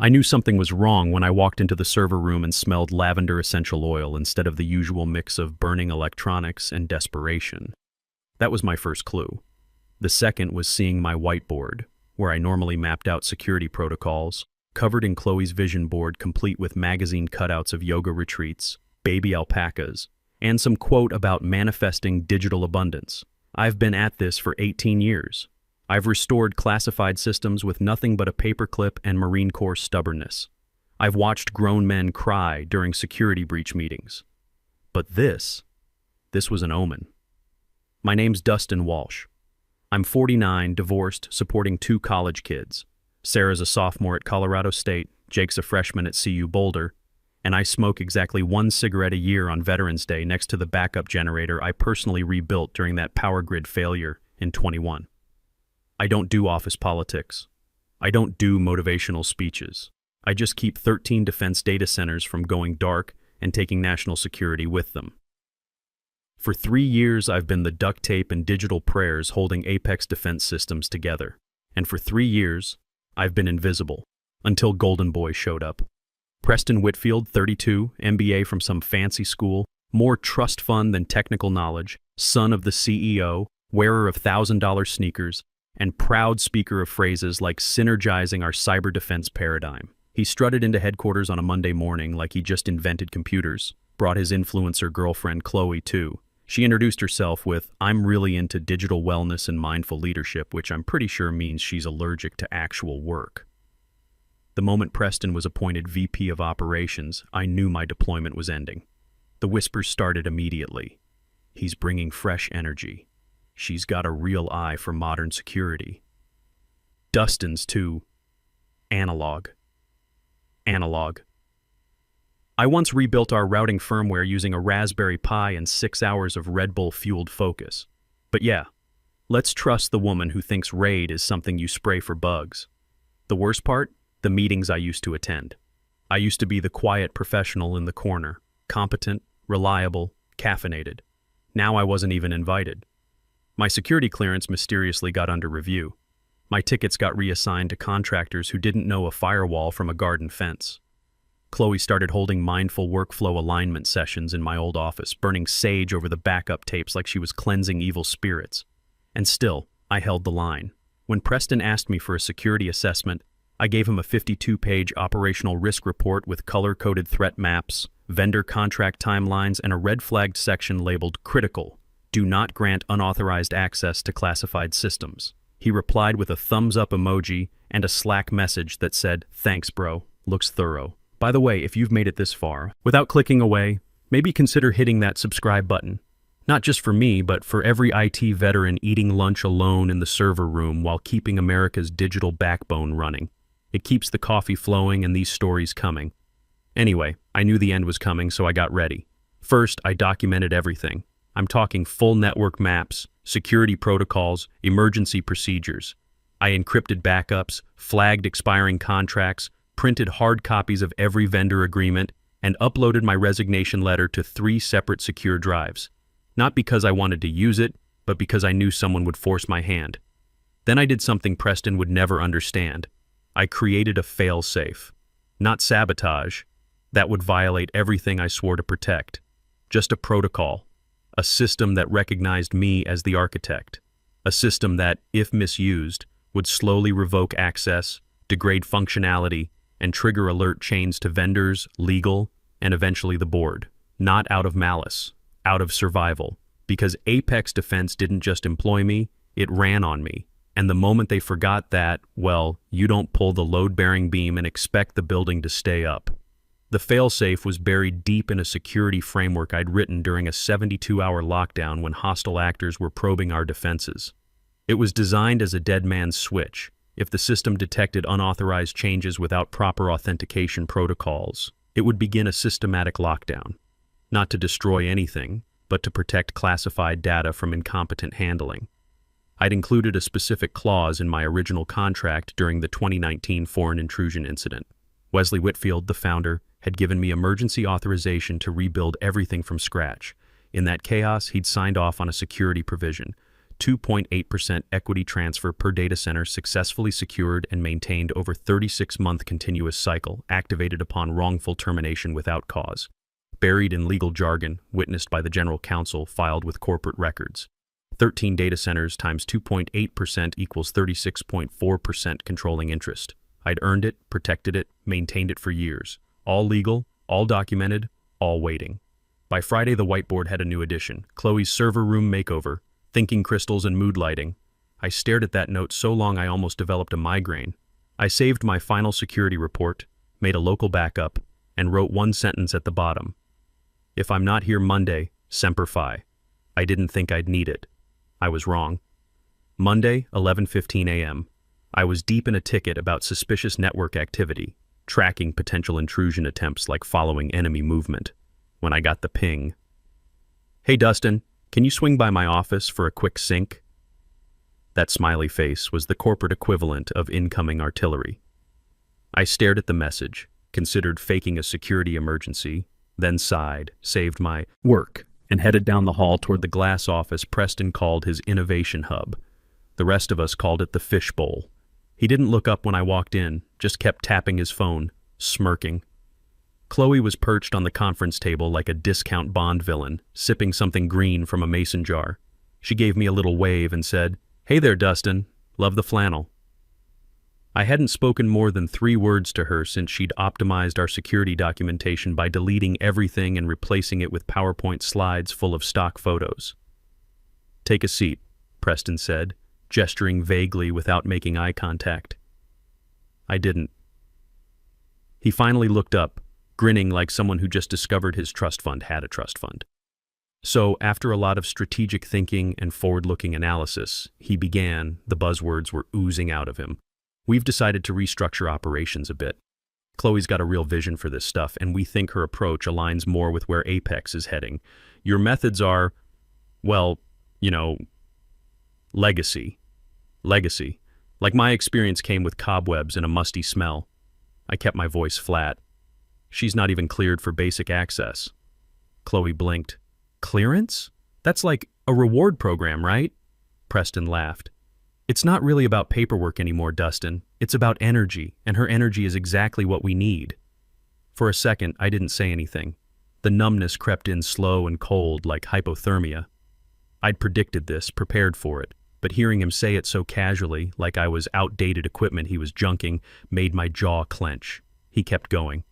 I knew something was wrong when I walked into the server room and smelled lavender essential oil instead of the usual mix of burning electronics and desperation. That was my first clue. The second was seeing my whiteboard, where I normally mapped out security protocols, covered in Chloe's vision board complete with magazine cutouts of yoga retreats, baby alpacas, and some quote about manifesting digital abundance. I've been at this for 18 years. I've restored classified systems with nothing but a paperclip and Marine Corps stubbornness. I've watched grown men cry during security breach meetings. But this was an omen. My name's Dustin Walsh. I'm 49, divorced, supporting 2 college kids. Sarah's a sophomore at Colorado State, Jake's a freshman at CU Boulder, and I smoke exactly 1 cigarette a year on Veterans Day next to the backup generator I personally rebuilt during that power grid failure in 21. I don't do office politics. I don't do motivational speeches. I just keep 13 defense data centers from going dark and taking national security with them. For 3 years, I've been the duct tape and digital prayers holding Apex defense systems together. And for 3 years, I've been invisible, until Golden Boy showed up. Preston Whitfield, 32, MBA from some fancy school, more trust fund than technical knowledge, son of the CEO, wearer of $1,000 sneakers, and proud speaker of phrases like synergizing our cyber defense paradigm. He strutted into headquarters on a Monday morning like he just invented computers, brought his influencer girlfriend Chloe too. She introduced herself with, "I'm really into digital wellness and mindful leadership," which I'm pretty sure means she's allergic to actual work. The moment Preston was appointed VP of Operations, I knew my deployment was ending. The whispers started immediately. He's bringing fresh energy. She's got a real eye for modern security. Dustin's too. Analog. Analog. I once rebuilt our routing firmware using a Raspberry Pi and 6 hours of Red Bull-fueled focus. But yeah, let's trust the woman who thinks RAID is something you spray for bugs. The worst part? The meetings I used to attend. I used to be the quiet professional in the corner, competent, reliable, caffeinated. Now I wasn't even invited. My security clearance mysteriously got under review. My tickets got reassigned to contractors who didn't know a firewall from a garden fence. Chloe started holding mindful workflow alignment sessions in my old office, burning sage over the backup tapes like she was cleansing evil spirits. And still, I held the line. When Preston asked me for a security assessment, I gave him a 52-page operational risk report with color-coded threat maps, vendor contract timelines, and a red-flagged section labeled critical. Do not grant unauthorized access to classified systems. He replied with a thumbs-up emoji and a Slack message that said, "Thanks, bro. Looks thorough." By the way, if you've made it this far, without clicking away, maybe consider hitting that subscribe button. Not just for me, but for every IT veteran eating lunch alone in the server room while keeping America's digital backbone running. It keeps the coffee flowing and these stories coming. Anyway, I knew the end was coming, so I got ready. First, I documented everything. I'm talking full network maps, security protocols, emergency procedures. I encrypted backups, flagged expiring contracts, printed hard copies of every vendor agreement, and uploaded my resignation letter to 3 separate secure drives. Not because I wanted to use it, but because I knew someone would force my hand. Then I did something Preston would never understand. I created a fail-safe. Not sabotage. That would violate everything I swore to protect. Just a protocol. A system that recognized me as the architect. A system that, if misused, would slowly revoke access, degrade functionality, and trigger alert chains to vendors, legal, and eventually the board. Not out of malice, out of survival. Because Apex Defense didn't just employ me, it ran on me. And the moment they forgot that, well, you don't pull the load-bearing beam and expect the building to stay up. The failsafe was buried deep in a security framework I'd written during a 72-hour lockdown when hostile actors were probing our defenses. It was designed as a dead man's switch. If the system detected unauthorized changes without proper authentication protocols, it would begin a systematic lockdown. Not to destroy anything, but to protect classified data from incompetent handling. I'd included a specific clause in my original contract during the 2019 foreign intrusion incident. Wesley Whitfield, the founder, had given me emergency authorization to rebuild everything from scratch. In that chaos, he'd signed off on a security provision 2.8% equity transfer per data center successfully secured and maintained over 36-month continuous cycle, activated upon wrongful termination without cause. Buried in legal jargon, witnessed by the General Counsel, filed with corporate records. 13 data centers times 2.8% equals 36.4% controlling interest. I'd earned it, protected it, maintained it for years. All legal, all documented, all waiting. By Friday, the whiteboard had a new addition: Chloe's server room makeover, thinking crystals and mood lighting. I stared at that note so long I almost developed a migraine. I saved my final security report, made a local backup, and wrote one sentence at the bottom. If I'm not here Monday, semper fi. I didn't think I'd need it. I was wrong. Monday, 11:15 a.m. I was deep in a ticket about suspicious network activity, tracking potential intrusion attempts like following enemy movement, when I got the ping. "Hey Dustin, can you swing by my office for a quick sync?" That smiley face was the corporate equivalent of incoming artillery. I stared at the message, considered faking a security emergency, then sighed, saved my work, and headed down the hall toward the glass office Preston called his innovation hub. The rest of us called it the fishbowl. He didn't look up when I walked in, just kept tapping his phone, smirking. Chloe was perched on the conference table like a discount Bond villain, sipping something green from a mason jar. She gave me a little wave and said, "Hey there, Dustin. Love the flannel." I hadn't spoken more than 3 words to her since she'd optimized our security documentation by deleting everything and replacing it with PowerPoint slides full of stock photos. "Take a seat," Preston said, gesturing vaguely without making eye contact. I didn't. He finally looked up, grinning like someone who just discovered his trust fund had a trust fund. So, after a lot of strategic thinking and forward-looking analysis, he began. The buzzwords were oozing out of him. "We've decided to restructure operations a bit. Chloe's got a real vision for this stuff, and we think her approach aligns more with where Apex is heading. Your methods are, well, legacy. Legacy. Like my experience came with cobwebs and a musty smell." I kept my voice flat. "She's not even cleared for basic access." Chloe blinked. "Clearance? That's like a reward program, right?" Preston laughed. "It's not really about paperwork anymore, Dustin. It's about energy, and her energy is exactly what we need." For a second, I didn't say anything. The numbness crept in slow and cold like hypothermia. I'd predicted this, prepared for it, but hearing him say it so casually, like I was outdated equipment he was junking, made my jaw clench. He kept going.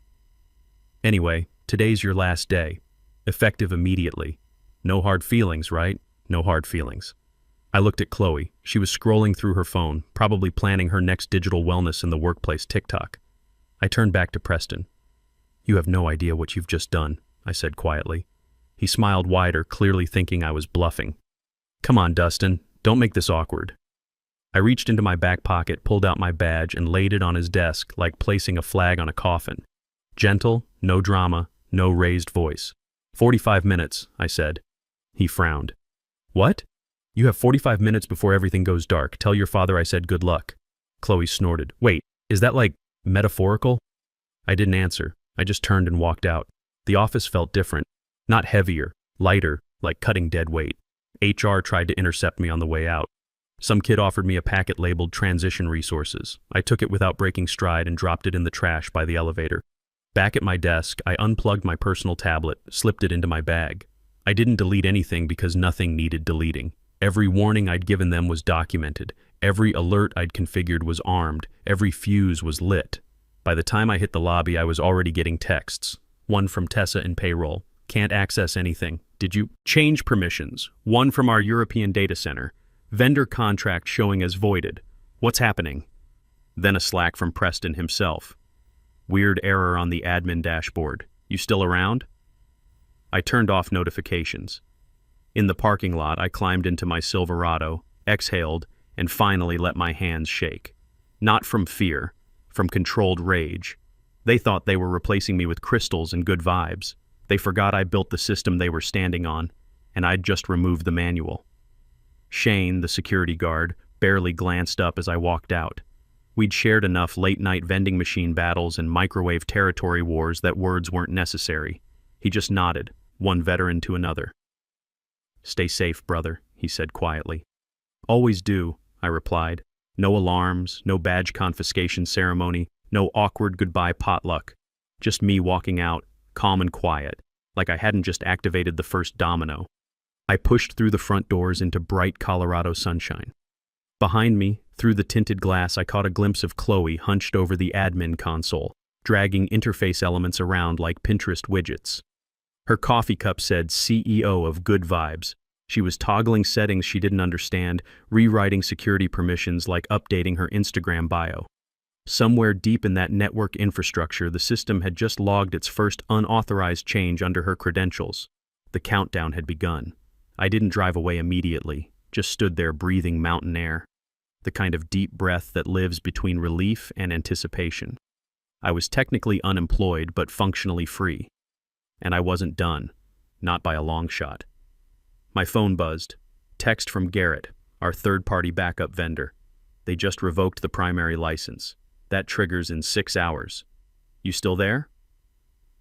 "Anyway, today's your last day. Effective immediately. No hard feelings, right? No hard feelings." I looked at Chloe. She was scrolling through her phone, probably planning her next digital wellness in the workplace TikTok. I turned back to Preston. "You have no idea what you've just done," I said quietly. He smiled wider, clearly thinking I was bluffing. "Come on, Dustin. Don't make this awkward." I reached into my back pocket, pulled out my badge, and laid it on his desk like placing a flag on a coffin. Gentle, no drama, no raised voice. 45 minutes, I said. He frowned. "What? You have 45 minutes before everything goes dark. Tell your father I said good luck." Chloe snorted. "Wait, is that like metaphorical?" I didn't answer. I just turned and walked out. The office felt different. Not heavier, lighter, like cutting dead weight. HR tried to intercept me on the way out. Some kid offered me a packet labeled transition resources. I took it without breaking stride and dropped it in the trash by the elevator. Back at my desk, I unplugged my personal tablet, slipped it into my bag. I didn't delete anything because nothing needed deleting. Every warning I'd given them was documented. Every alert I'd configured was armed. Every fuse was lit. By the time I hit the lobby, I was already getting texts. One from Tessa in payroll. "Can't access anything. Did you change permissions?" One from our European data center. "Vendor contract showing as voided. What's happening?" Then a Slack from Preston himself. "Weird error on the admin dashboard. You still around?" I turned off notifications. In the parking lot, I climbed into my Silverado, exhaled, and finally let my hands shake. Not from fear, from controlled rage. They thought they were replacing me with crystals and good vibes. They forgot I built the system they were standing on, and I'd just removed the manual. Shane, the security guard, barely glanced up as I walked out. We'd shared enough late-night vending machine battles and microwave territory wars that words weren't necessary. He just nodded, one veteran to another. "Stay safe, brother," he said quietly. Always do, I replied. No alarms, no badge confiscation ceremony, no awkward goodbye potluck. Just me walking out, calm and quiet, like I hadn't just activated the first domino. I pushed through the front doors into bright Colorado sunshine. Behind me, through the tinted glass, I caught a glimpse of Chloe hunched over the admin console, dragging interface elements around like Pinterest widgets. Her coffee cup said CEO of Good Vibes. She was toggling settings she didn't understand, rewriting security permissions like updating her Instagram bio. Somewhere deep in that network infrastructure, the system had just logged its first unauthorized change under her credentials. The countdown had begun. I didn't drive away immediately, just stood there breathing mountain air, the kind of deep breath that lives between relief and anticipation. I was technically unemployed, but functionally free. And I wasn't done, not by a long shot. My phone buzzed. Text from Garrett, our third-party backup vendor. They just revoked the primary license. That triggers in 6 hours. You still there?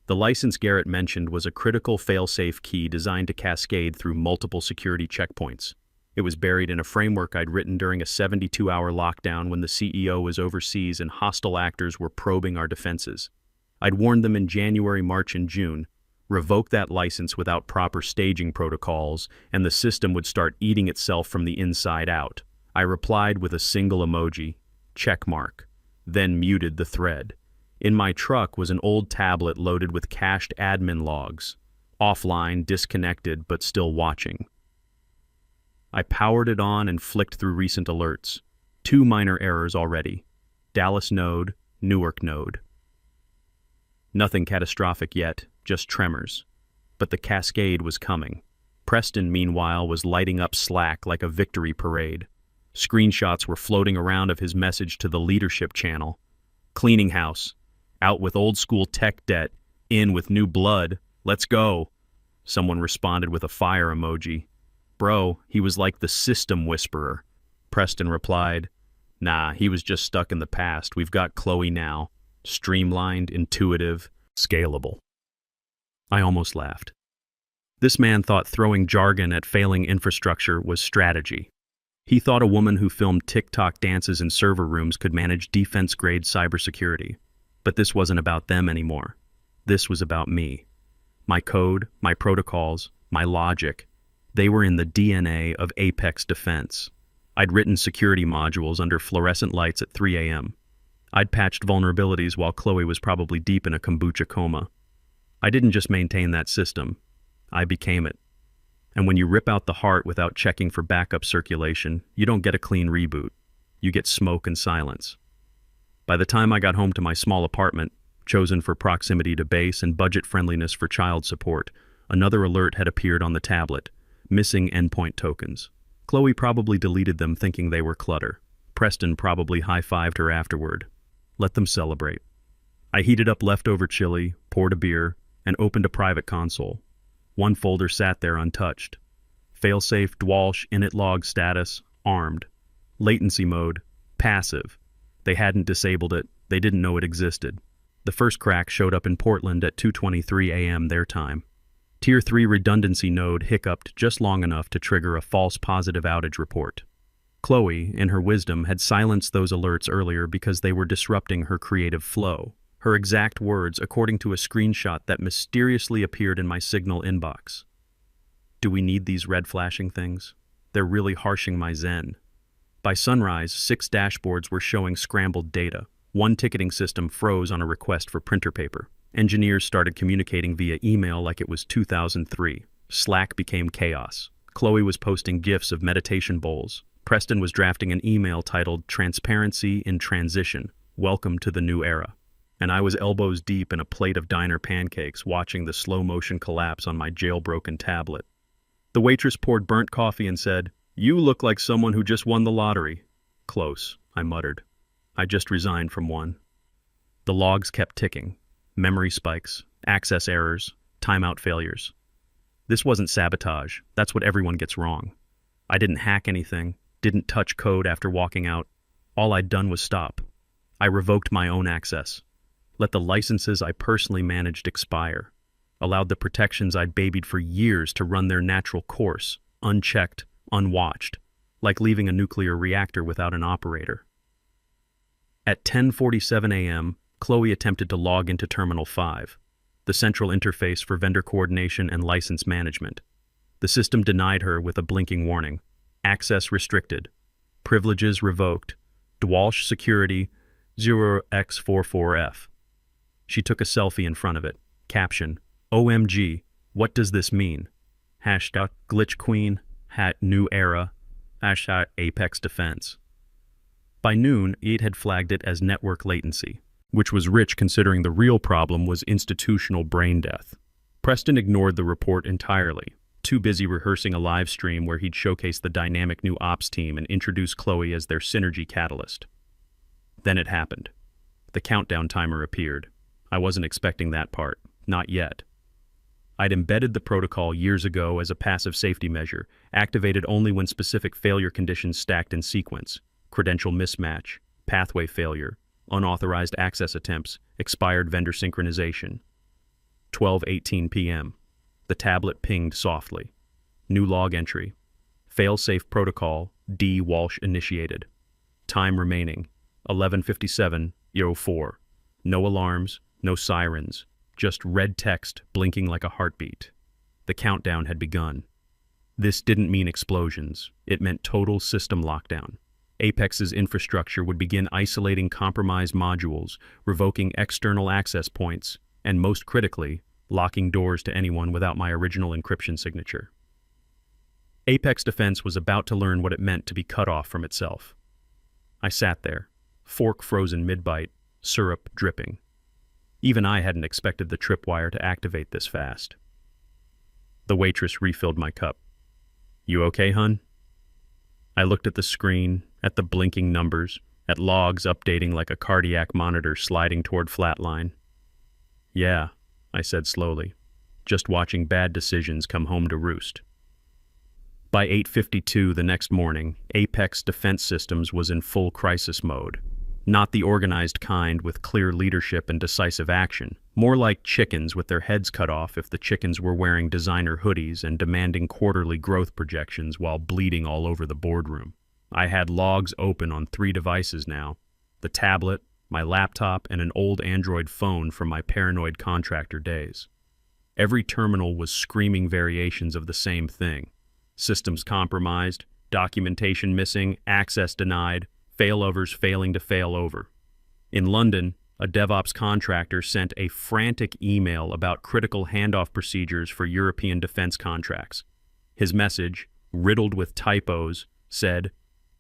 The license Garrett mentioned was a critical fail-safe key designed to cascade through multiple security checkpoints. It was buried in a framework I'd written during a 72-hour lockdown when the CEO was overseas and hostile actors were probing our defenses. I'd warned them in January, March, and June. Revoke that license without proper staging protocols, and the system would start eating itself from the inside out. I replied with a single emoji, checkmark, then muted the thread. In my truck was an old tablet loaded with cached admin logs, offline, disconnected, but still watching. I powered it on and flicked through recent alerts. 2 minor errors already. Dallas node, Newark node. Nothing catastrophic yet, just tremors. But the cascade was coming. Preston, meanwhile, was lighting up Slack like a victory parade. Screenshots were floating around of his message to the leadership channel. Cleaning house. Out with old school tech debt. In with new blood. Let's go. Someone responded with a fire emoji. Bro, he was like the system whisperer. Preston replied, Nah, he was just stuck in the past. We've got Chloe now. Streamlined, intuitive, scalable. I almost laughed. This man thought throwing jargon at failing infrastructure was strategy. He thought a woman who filmed TikTok dances in server rooms could manage defense-grade cybersecurity. But this wasn't about them anymore. This was about me. My code, my protocols, my logic. They were in the DNA of Apex Defense. I'd written security modules under fluorescent lights at 3 a.m. I'd patched vulnerabilities while Chloe was probably deep in a kombucha coma. I didn't just maintain that system. I became it. And when you rip out the heart without checking for backup circulation, you don't get a clean reboot. You get smoke and silence. By the time I got home to my small apartment, chosen for proximity to base and budget friendliness for child support, another alert had appeared on the tablet. Missing endpoint tokens. Chloe probably deleted them thinking they were clutter. Preston probably high-fived her afterward. Let them celebrate. I heated up leftover chili, poured a beer, and opened a private console. One folder sat there untouched. Failsafe Dwalsh init log status, armed. Latency mode, passive. They hadn't disabled it, they didn't know it existed. The first crack showed up in Portland at 2:23 a.m. their time. Tier 3 redundancy node hiccuped just long enough to trigger a false positive outage report. Chloe, in her wisdom, had silenced those alerts earlier because they were disrupting her creative flow. Her exact words, according to a screenshot that mysteriously appeared in my Signal inbox. Do we need these red flashing things? They're really harshing my zen. By sunrise, 6 dashboards were showing scrambled data. One ticketing system froze on a request for printer paper. Engineers started communicating via email like it was 2003. Slack became chaos. Chloe was posting GIFs of meditation bowls. Preston was drafting an email titled Transparency in Transition, Welcome to the New Era. And I was elbows deep in a plate of diner pancakes watching the slow-motion collapse on my jailbroken tablet. The waitress poured burnt coffee and said, You look like someone who just won the lottery. Close, I muttered. I just resigned from one. The logs kept ticking. Memory spikes, access errors, timeout failures. This wasn't sabotage. That's what everyone gets wrong. I didn't hack anything, didn't touch code after walking out. All I'd done was stop. I revoked my own access. Let the licenses I personally managed expire. Allowed the protections I'd babied for years to run their natural course, unchecked, unwatched. like leaving a nuclear reactor without an operator. At 10:47 a.m., Chloe attempted to log into Terminal 5, the central interface for vendor coordination and license management. The system denied her with a blinking warning. Access restricted. Privileges revoked. Dwalsh Security 0x44F. She took a selfie in front of it. Caption: OMG, what does this mean? Hashtag Glitch Queen, New Era, hashtag Apex Defense. By noon, it had flagged it as network latency, which was rich considering the real problem was institutional brain death. Preston ignored the report entirely, too busy rehearsing a live stream where he'd showcase the dynamic new ops team and introduce Chloe as their synergy catalyst. Then it happened. The countdown timer appeared. I wasn't expecting that part. Not yet. I'd embedded the protocol years ago as a passive safety measure, activated only when specific failure conditions stacked in sequence: credential mismatch, pathway failure, unauthorized access attempts, expired vendor synchronization. 12:18 p.m. The tablet pinged softly. New log entry. Failsafe protocol D. Walsh initiated. Time remaining 11:57:04. No alarms, no sirens, just red text blinking like a heartbeat. The countdown had begun. This didn't mean explosions. It meant total system lockdown. Apex's infrastructure would begin isolating compromised modules, revoking external access points, and most critically, locking doors to anyone without my original encryption signature. Apex Defense was about to learn what it meant to be cut off from itself. I sat there, fork frozen mid-bite, syrup dripping. Even I hadn't expected the tripwire to activate this fast. The waitress refilled my cup. "You okay, hun?" I looked at the screen, at the blinking numbers, at logs updating like a cardiac monitor sliding toward flatline. "Yeah," I said slowly, "just watching bad decisions come home to roost." By 8:52 the next morning, Apex Defense Systems was in full crisis mode. Not the organized kind with clear leadership and decisive action, more like chickens with their heads cut off if the chickens were wearing designer hoodies and demanding quarterly growth projections while bleeding all over the boardroom. I had logs open on 3 devices now: the tablet, my laptop, and an old Android phone from my paranoid contractor days. Every terminal was screaming variations of the same thing: systems compromised, documentation missing, access denied, failovers failing to fail over. In London, a DevOps contractor sent a frantic email about critical handoff procedures for European defense contracts. His message, riddled with typos, said,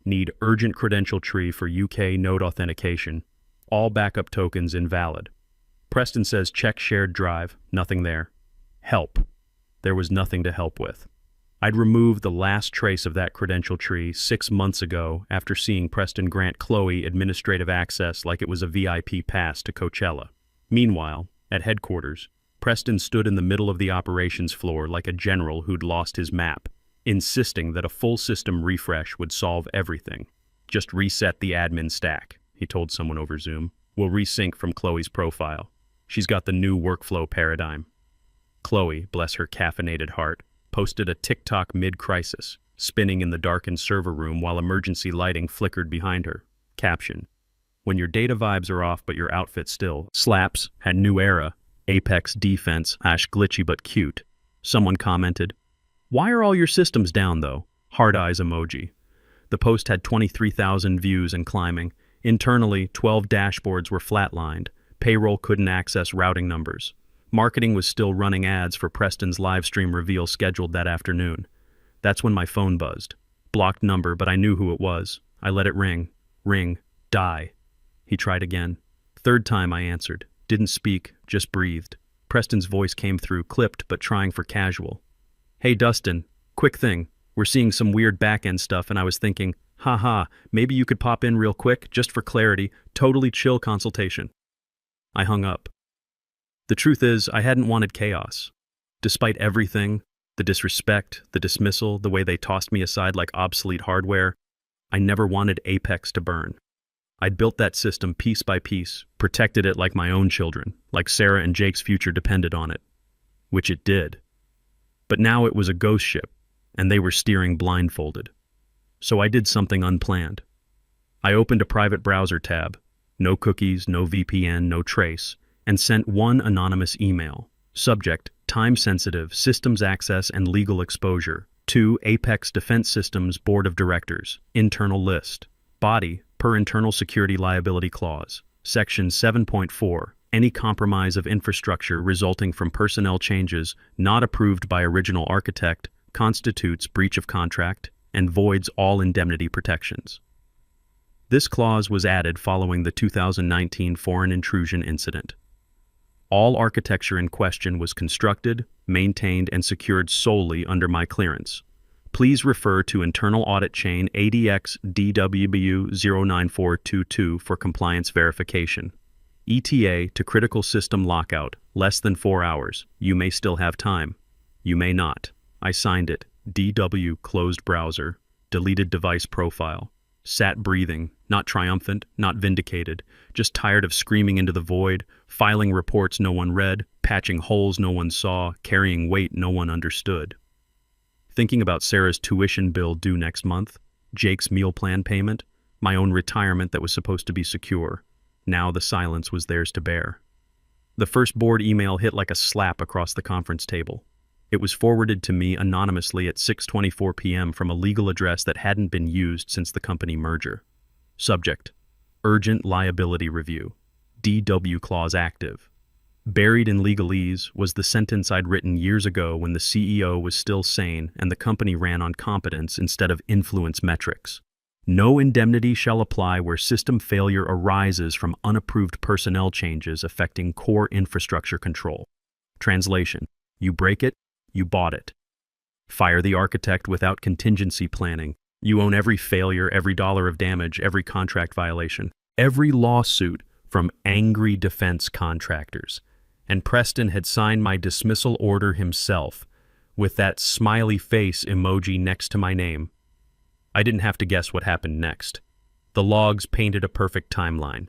"Need urgent credential tree for UK node authentication. All backup tokens invalid." Preston says check shared drive, nothing there. Help. There was nothing to help with. I'd removed the last trace of that credential tree 6 months ago after seeing Preston grant Chloe administrative access like it was a VIP pass to Coachella. Meanwhile, at headquarters, Preston stood in the middle of the operations floor like a general who'd lost his map, insisting that a full system refresh would solve everything. "Just reset the admin stack," he told someone over Zoom. "We'll resync from Chloe's profile. She's got the new workflow paradigm." Chloe, bless her caffeinated heart, posted a TikTok mid-crisis, spinning in the darkened server room while emergency lighting flickered behind her. Caption: "When your data vibes are off but your outfit still slaps at New Era, Apex Defense #glitchy but cute." Someone commented, "Why are all your systems down though?" Hard eyes emoji. The post had 23,000 views and climbing. Internally, 12 dashboards were flatlined. Payroll couldn't access routing numbers. Marketing was still running ads for Preston's livestream reveal scheduled that afternoon. That's when my phone buzzed. Blocked number, but I knew who it was. I let it ring. Ring. Die. He tried again. Third time I answered. Didn't speak, just breathed. Preston's voice came through, clipped but trying for casual. "Hey Dustin, quick thing. We're seeing some weird back-end stuff and I was thinking, haha, maybe you could pop in real quick, just for clarity, totally chill consultation." I hung up. The truth is, I hadn't wanted chaos. Despite everything, the disrespect, the dismissal, the way they tossed me aside like obsolete hardware, I never wanted Apex to burn. I'd built that system piece by piece, protected it like my own children, like Sarah and Jake's future depended on it. Which it did. But now it was a ghost ship, and they were steering blindfolded. So I did something unplanned. I opened a private browser tab, no cookies, no VPN, no trace, and sent one anonymous email. Subject: time-sensitive, systems access and legal exposure. To Apex Defense Systems Board of Directors. Internal list. Body: per Internal Security Liability Clause. Section 7.4. Any compromise of infrastructure resulting from personnel changes not approved by original architect constitutes breach of contract and voids all indemnity protections. This clause was added following the 2019 foreign intrusion incident. All architecture in question was constructed, maintained, and secured solely under my clearance. Please refer to Internal Audit Chain ADX DWBU 09422 for compliance verification. ETA to critical system lockout, less than 4 hours. You may still have time. You may not. I signed it. DW closed browser. Deleted device profile. Sat breathing, not triumphant, not vindicated, just tired of screaming into the void, filing reports no one read, patching holes no one saw, carrying weight no one understood. Thinking about Sarah's tuition bill due next month, Jake's meal plan payment, my own retirement that was supposed to be secure. Now the silence was theirs to bear. The first board email hit like a slap across the conference table. It was forwarded to me anonymously at 6:24 p.m. from a legal address that hadn't been used since the company merger. Subject: urgent liability review. DW clause active. Buried in legalese was the sentence I'd written years ago when the CEO was still sane and the company ran on competence instead of influence metrics. No indemnity shall apply where system failure arises from unapproved personnel changes affecting core infrastructure control. Translation: you break it, you bought it. Fire the architect without contingency planning. You own every failure, every dollar of damage, every contract violation, every lawsuit from angry defense contractors. And Preston had signed my dismissal order himself, with that smiley face emoji next to my name. I didn't have to guess what happened next. The logs painted a perfect timeline.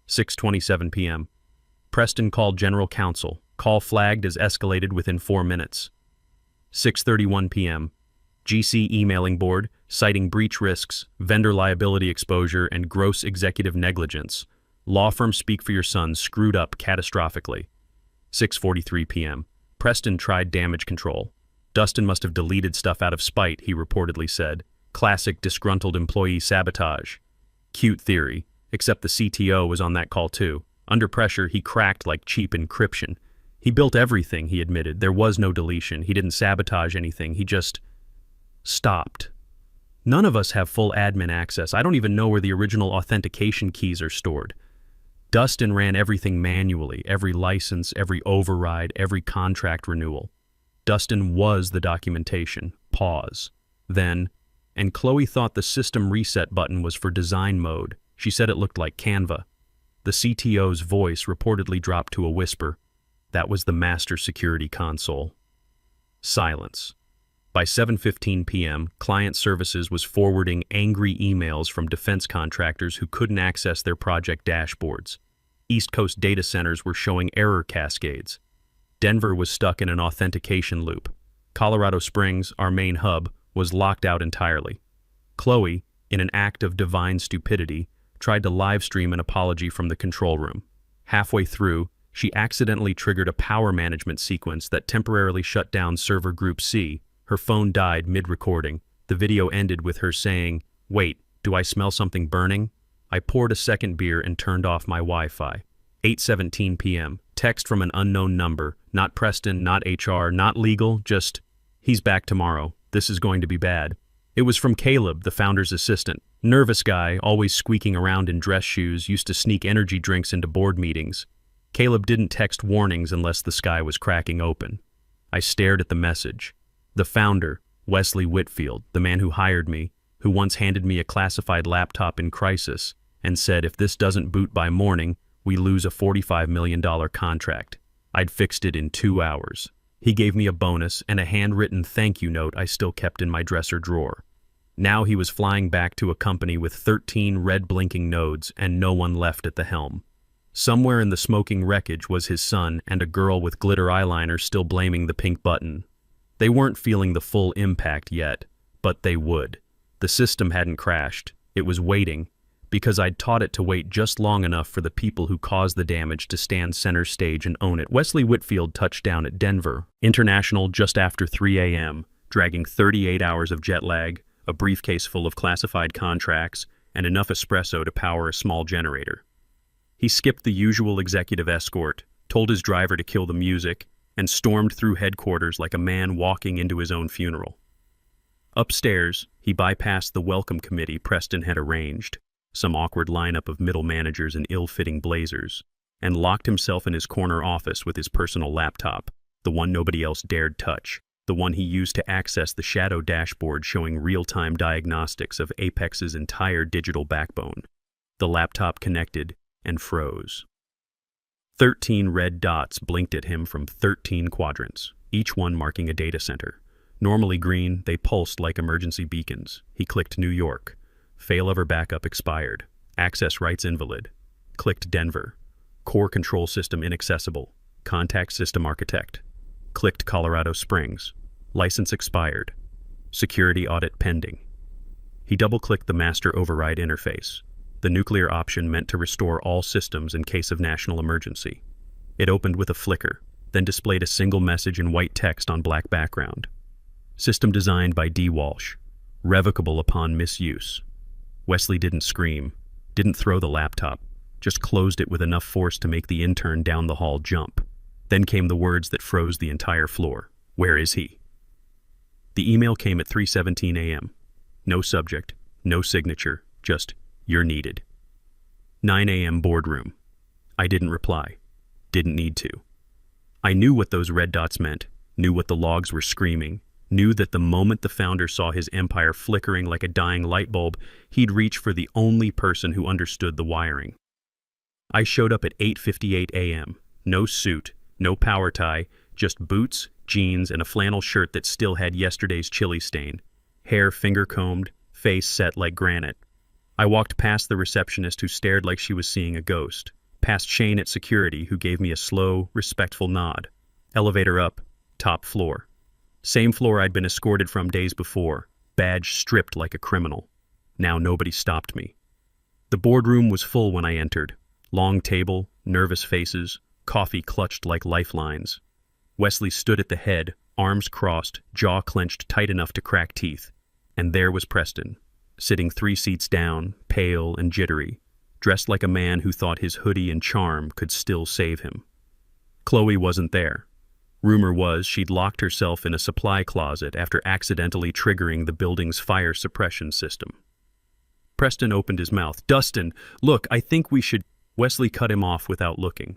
6:27 p.m. Preston called General Counsel. Call flagged as escalated within 4 minutes. 6:31 p.m. GC emailing board, citing breach risks, vendor liability exposure, and gross executive negligence. Law firm Speak for Your Son screwed up catastrophically. 6:43 p.m. Preston tried damage control. Dustin must have deleted stuff out of spite, he reportedly said. Classic disgruntled employee sabotage. Cute theory, except the CTO was on that call too. Under pressure, he cracked like cheap encryption. He built everything, he admitted. There was no deletion. He didn't sabotage anything. He just stopped. None of us have full admin access. I don't even know where the original authentication keys are stored. Dustin ran everything manually, every license, every override, every contract renewal. Dustin was the documentation. Pause. Then, and Chloe thought the system reset button was for design mode. She said it looked like Canva. The CTO's voice reportedly dropped to a whisper. That was the master security console. Silence. By 7:15 p.m., client services was forwarding angry emails from defense contractors who couldn't access their project dashboards. East Coast data centers were showing error cascades. Denver was stuck in an authentication loop. Colorado Springs, our main hub, was locked out entirely. Chloe, in an act of divine stupidity, tried to live stream an apology from the control room. Halfway through, she accidentally triggered a power management sequence that temporarily shut down server group C. Her phone died mid-recording. The video ended with her saying, "Wait, do I smell something burning?" I poured a second beer and turned off my Wi-Fi. 8:17 p.m. Text from an unknown number. Not Preston, not HR, not legal, just, "He's back tomorrow. This is going to be bad." It was from Caleb, the founder's assistant. Nervous guy, always squeaking around in dress shoes, used to sneak energy drinks into board meetings. Caleb didn't text warnings unless the sky was cracking open. I stared at the message. The founder, Wesley Whitfield, the man who hired me, who once handed me a classified laptop in crisis and said if this doesn't boot by morning, we lose a $45 million contract. I'd fixed it in 2 hours. He gave me a bonus and a handwritten thank you note I still kept in my dresser drawer. Now he was flying back to a company with 13 red blinking nodes and no one left at the helm. Somewhere in the smoking wreckage was his son and a girl with glitter eyeliner still blaming the pink button. They weren't feeling the full impact yet, but they would. The The system hadn't crashed. It was waiting, because I'd taught it to wait just long enough for the people who caused the damage to stand center stage and own it. Wesley Whitfield touched down at Denver International just after 3 a.m., dragging 38 hours of jet lag, a briefcase full of classified contracts, and enough espresso to power a small generator. He skipped the usual executive escort, told his driver to kill the music, and stormed through headquarters like a man walking into his own funeral. Upstairs, he bypassed the welcome committee Preston had arranged, some awkward lineup of middle managers in ill-fitting blazers, and locked himself in his corner office with his personal laptop, the one nobody else dared touch, the one he used to access the shadow dashboard showing real-time diagnostics of Apex's entire digital backbone. The laptop connected and froze. 13 red dots blinked at him from 13 quadrants, each one marking a data center. Normally green, they pulsed like emergency beacons. He clicked New York. Failover backup expired. Access rights invalid. Clicked Denver. Core control system inaccessible. Contact system architect. Clicked Colorado Springs. License expired. Security audit pending. He double-clicked the master override interface. The nuclear option meant to restore all systems in case of national emergency. It opened with a flicker, then displayed a single message in white text on black background. System designed by D. Walsh. Revocable upon misuse. Wesley didn't scream, didn't throw the laptop, just closed it with enough force to make the intern down the hall jump. Then came the words that froze the entire floor. Where is he? The email came at 3:17 a.m. No subject, no signature, just, you're needed. 9 a.m. boardroom. I didn't reply. Didn't need to. I knew what those red dots meant, knew what the logs were screaming, knew that the moment the founder saw his empire flickering like a dying light bulb, he'd reach for the only person who understood the wiring. I showed up at 8:58 a.m. No suit, no power tie, just boots, jeans, and a flannel shirt that still had yesterday's chili stain. Hair finger-combed, face set like granite. I walked past the receptionist who stared like she was seeing a ghost, past Shane at security who gave me a slow, respectful nod. Elevator up, top floor. Same floor I'd been escorted from days before, badge stripped like a criminal. Now nobody stopped me. The boardroom was full when I entered. Long table, nervous faces, coffee clutched like lifelines. Wesley stood at the head, arms crossed, jaw clenched tight enough to crack teeth. And there was Preston, sitting 3 seats down, pale and jittery, dressed like a man who thought his hoodie and charm could still save him. Chloe wasn't there. Rumor was she'd locked herself in a supply closet after accidentally triggering the building's fire suppression system. Preston opened his mouth. Dustin, look, I think we should... Wesley cut him off without looking.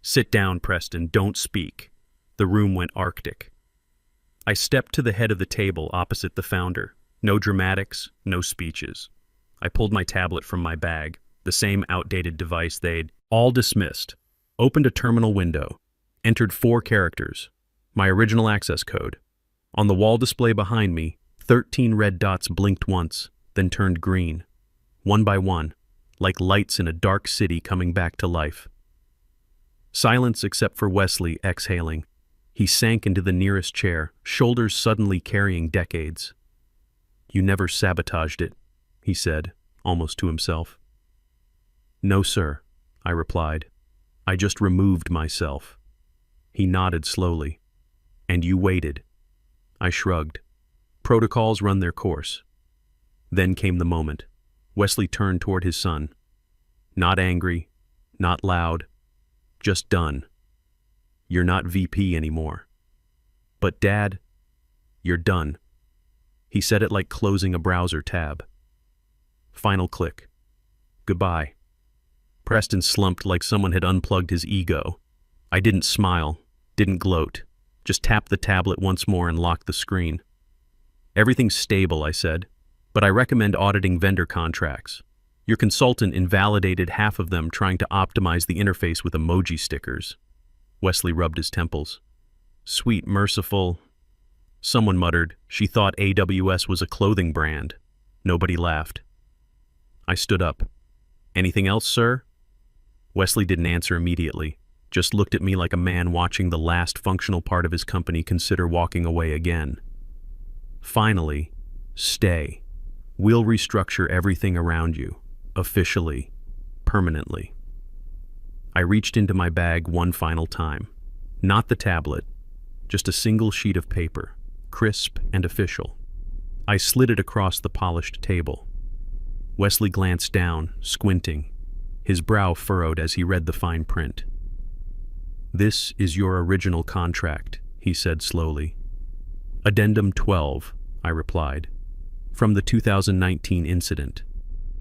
Sit down, Preston, don't speak. The room went arctic. I stepped to the head of the table opposite the founder. No dramatics, no speeches. I pulled my tablet from my bag, the same outdated device they'd all dismissed. Opened a terminal window. Entered 4 characters. My original access code. On the wall display behind me, 13 red dots blinked once, then turned green. One by one, like lights in a dark city coming back to life. Silence except for Wesley exhaling. He sank into the nearest chair, shoulders suddenly carrying decades. You never sabotaged it, he said, almost to himself. No, sir, I replied. I just removed myself. He nodded slowly. And you waited. I shrugged. Protocols run their course. Then came the moment. Wesley turned toward his son. Not angry, not loud, just done. You're not VP anymore. But Dad, you're done. He said it like closing a browser tab. Final click. Goodbye. Preston slumped like someone had unplugged his ego. I didn't smile, didn't gloat, just tapped the tablet once more and locked the screen. Everything's stable, I said, but I recommend auditing vendor contracts. Your consultant invalidated half of them trying to optimize the interface with emoji stickers. Wesley rubbed his temples. Sweet, merciful. Someone muttered she thought AWS was a clothing brand. Nobody laughed. I stood up. Anything else, sir? Wesley didn't answer immediately, just looked at me like a man watching the last functional part of his company consider walking away again. Finally, stay. We'll restructure everything around you, officially, permanently. I reached into my bag one final time. Not the tablet, just a single sheet of paper, crisp and official. I slid it across the polished table. Wesley glanced down, squinting, his brow furrowed as he read the fine print. "This is your original contract," he said slowly. "Addendum 12, I replied. "From the 2019 incident.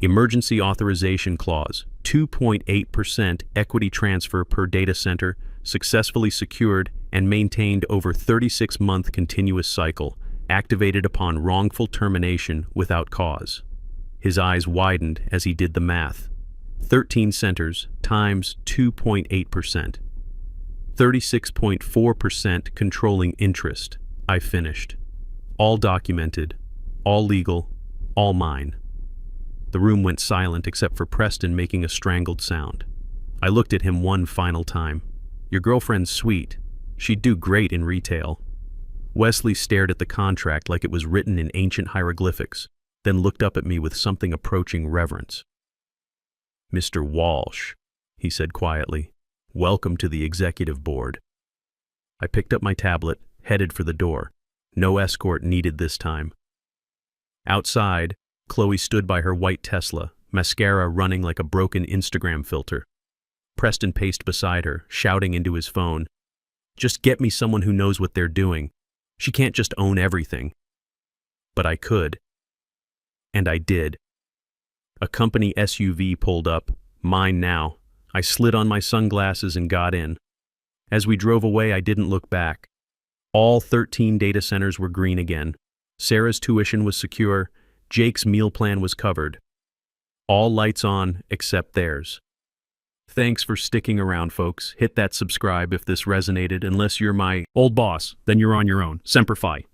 Emergency authorization clause, 2.8% equity transfer per data center, successfully secured and maintained over 36-month continuous cycle, activated upon wrongful termination without cause." His eyes widened as he did the math. 13 centers times 2.8%. 36.4% controlling interest, I finished. All documented, all legal, all mine. The room went silent except for Preston making a strangled sound. I looked at him one final time. "Your girlfriend's sweet. She'd do great in retail." Wesley stared at the contract like it was written in ancient hieroglyphics, then looked up at me with something approaching reverence. "Mr. Walsh," he said quietly, "welcome to the executive board." I picked up my tablet, headed for the door. No escort needed this time. Outside, Chloe stood by her white Tesla, mascara running like a broken Instagram filter. Preston paced beside her, shouting into his phone, "Just get me someone who knows what they're doing. She can't just own everything." But I could. And I did. A company SUV pulled up, mine now. I slid on my sunglasses and got in. As we drove away, I didn't look back. All 13 data centers were green again. Sarah's tuition was secure. Jake's meal plan was covered. All lights on except theirs. Thanks for sticking around, folks. Hit that subscribe if this resonated. Unless you're my old boss, then you're on your own. Semper Fi.